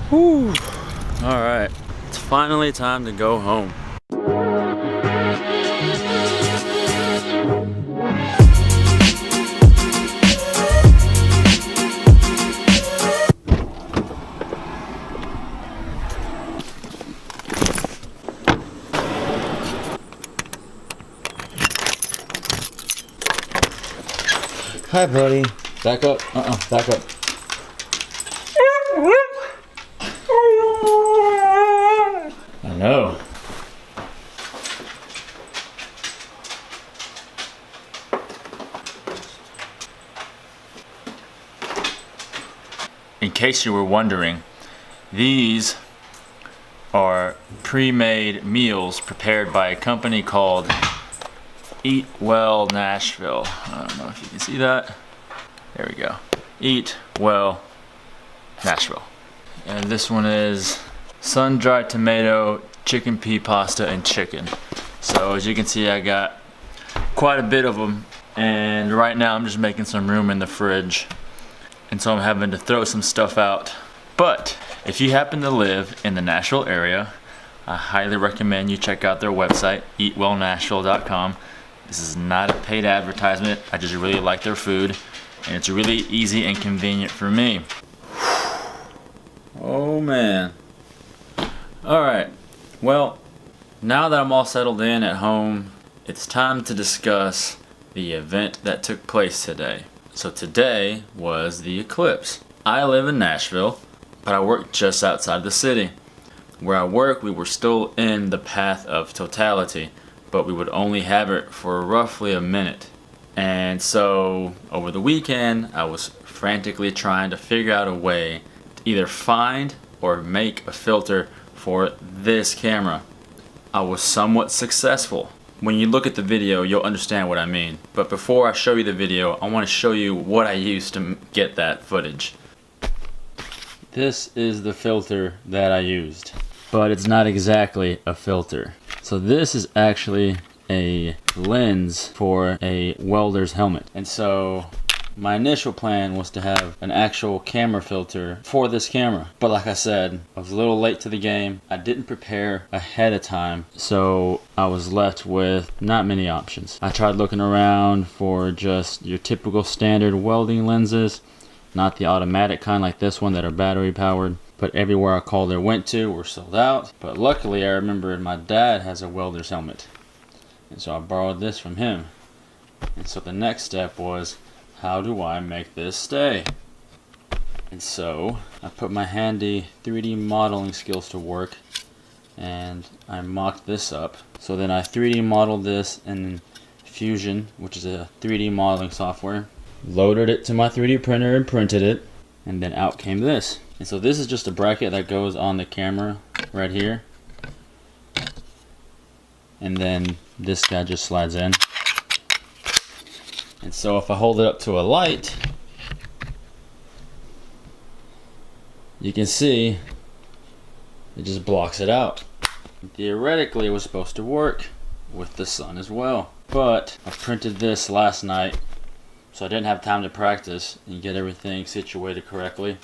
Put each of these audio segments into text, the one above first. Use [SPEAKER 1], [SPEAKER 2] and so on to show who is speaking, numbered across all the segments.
[SPEAKER 1] Whew. Alright, it's finally time to go home. Hi, buddy. Back up. Back up. I know. In case you were wondering, these are pre-made meals prepared by a company called Eat Well Nashville. I don't know if you can see that. There we go. Eat Well Nashville. And this one is sun-dried tomato, chicken pea pasta, and chicken. So as you can see, I got quite a bit of them. And right now I'm just making some room in the fridge. And so I'm having to throw some stuff out. But if you happen to live in the Nashville area, I highly recommend you check out their website, eatwellnashville.com. This is not a paid advertisement. I just really like their food, and it's really easy and convenient for me. Oh man. Alright, well, now that I'm all settled in at home, it's time to discuss the event that took place today. So today was the Eclipse. I live in Nashville, but I work just outside the city. Where I work, we were still in the path of totality, but we would only have it for roughly a minute. And so over the weekend, I was frantically trying to figure out a way to either find or make a filter for this camera. I was somewhat successful. When you look at the video, you'll understand what I mean. But before I show you the video, I want to show you what I used to get that footage. This is the filter that I used, but it's not exactly a filter. So this is actually a lens for a welder's helmet. And so my initial plan was to have an actual camera filter for this camera. But like I said, I was a little late to the game. I didn't prepare ahead of time, so I was left with not many options. I tried looking around for just your typical standard welding lenses, not the automatic kind like this one that are battery powered. But everywhere I called or went to were sold out. But luckily I remembered my dad has a welder's helmet, and so I borrowed this from him. And so the next step was, how do I make this stay? And so I put my handy 3D modeling skills to work, and I mocked this up. So then I 3D modeled this in Fusion, which is a 3D modeling software, loaded it to my 3D printer and printed it, and then out came this. And so this is just a bracket that goes on the camera right here, and then this guy just slides in. And so if I hold it up to a light, you can see it just blocks it out. Theoretically it was supposed to work with the sun as well, but I printed this last night, so I didn't have time to practice and get everything situated correctly.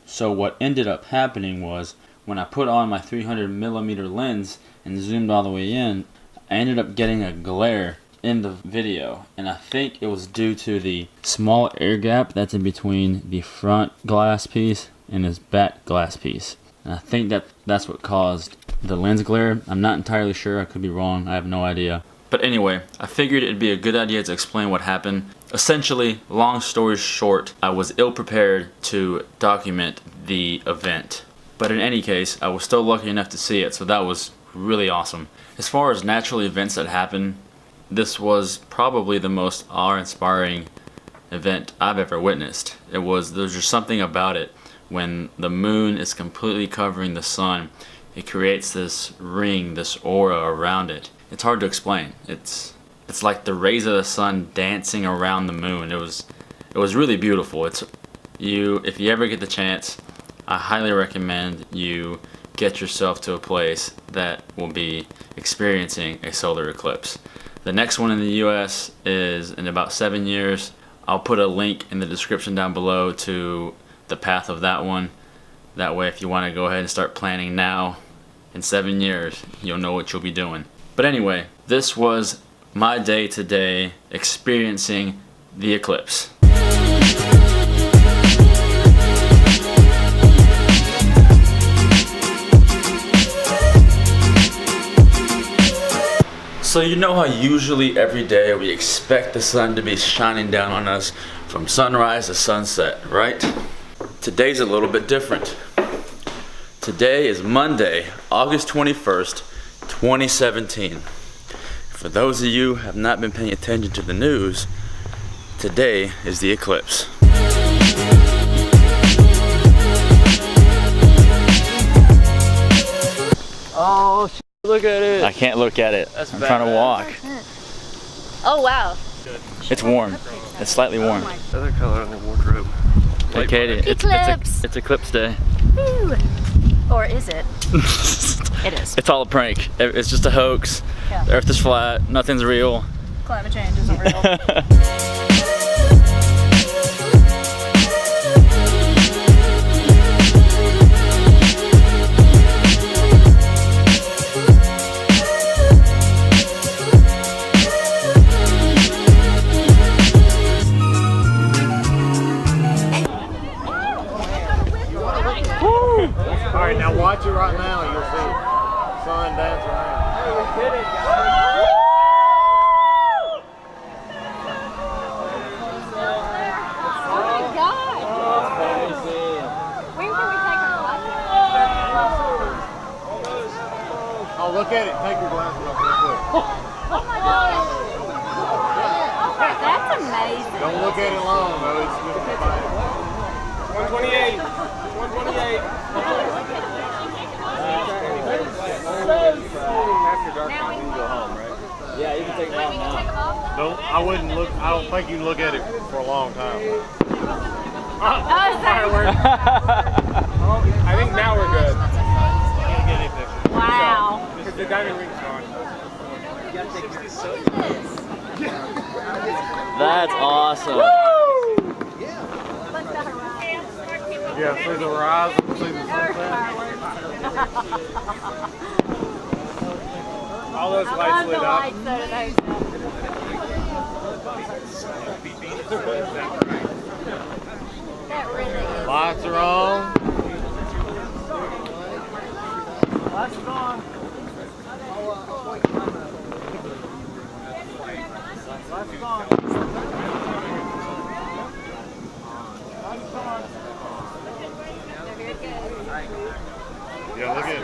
[SPEAKER 1] So what ended up happening was, when I put on my 300mm lens and zoomed all the way in, I ended up getting a glare in the video, and I think it was due to the small air gap that's in between the front glass piece and this back glass piece. And I think that's what caused the lens glare. I'm not entirely sure, I could be wrong, I have no idea. But anyway, I figured it'd be a good idea to explain what happened. Essentially, long story short, I was ill-prepared to document the event. But in any case, I was still lucky enough to see it, so that was really awesome. As far as natural events that happen, this was probably the most awe-inspiring event I've ever witnessed. There's just something about it. When the moon is completely covering the sun, it creates this ring, this aura around it. It's hard to explain. It's like the rays of the sun dancing around the moon. It was really beautiful. If you ever get the chance, I highly recommend you get yourself to a place that will be experiencing a solar eclipse. The next one in the US is in about 7 years. I'll put a link in the description down below to the path of that one. That way, if you want to go ahead and start planning now, in 7 years, you'll know what you'll be doing. But anyway, this was my day today experiencing the eclipse. So you know how usually every day we expect the sun to be shining down on us from sunrise to sunset, right? Today's a little bit different. Today is Monday, August 21st, 2017. For those of you who have not been paying attention to the news, today is the eclipse.
[SPEAKER 2] Oh, shit, look at it.
[SPEAKER 1] I can't look at it.
[SPEAKER 2] That's
[SPEAKER 1] I'm trying to walk.
[SPEAKER 3] Oh, wow.
[SPEAKER 1] It's warm. It's slightly warm.
[SPEAKER 2] Other color on the wardrobe.
[SPEAKER 1] Hey, Katie,
[SPEAKER 3] Eclipse.
[SPEAKER 1] it's eclipse day.
[SPEAKER 3] Woo. Or is it? It is.
[SPEAKER 1] It's all a prank. It's just a hoax.
[SPEAKER 3] Yeah.
[SPEAKER 1] The earth is flat. Nothing's real.
[SPEAKER 3] Climate change isn't real.
[SPEAKER 4] Alright, now watch it right now. You'll see sun dance around.
[SPEAKER 3] Oh my God! When can we take a look?
[SPEAKER 4] Oh, look at it. Take your glasses off real quick.
[SPEAKER 3] Oh my gosh! That's amazing.
[SPEAKER 4] Don't look at it long, though. It's just a bite. 128. 128.
[SPEAKER 3] Now we can go home, right?
[SPEAKER 2] Yeah, you can take it out now.
[SPEAKER 4] Don't. I wouldn't look. I don't think you can look at it for a long time.
[SPEAKER 3] Fireworks.
[SPEAKER 4] I think now we're good.
[SPEAKER 3] Wow.
[SPEAKER 4] Because the diamond ring's gone.
[SPEAKER 1] That's awesome.
[SPEAKER 4] Yeah, see the horizon, see the sunset. All those lights lit up.
[SPEAKER 3] That really is.
[SPEAKER 4] Lights are on. Lights are on. Lights are on. Yeah, look at it.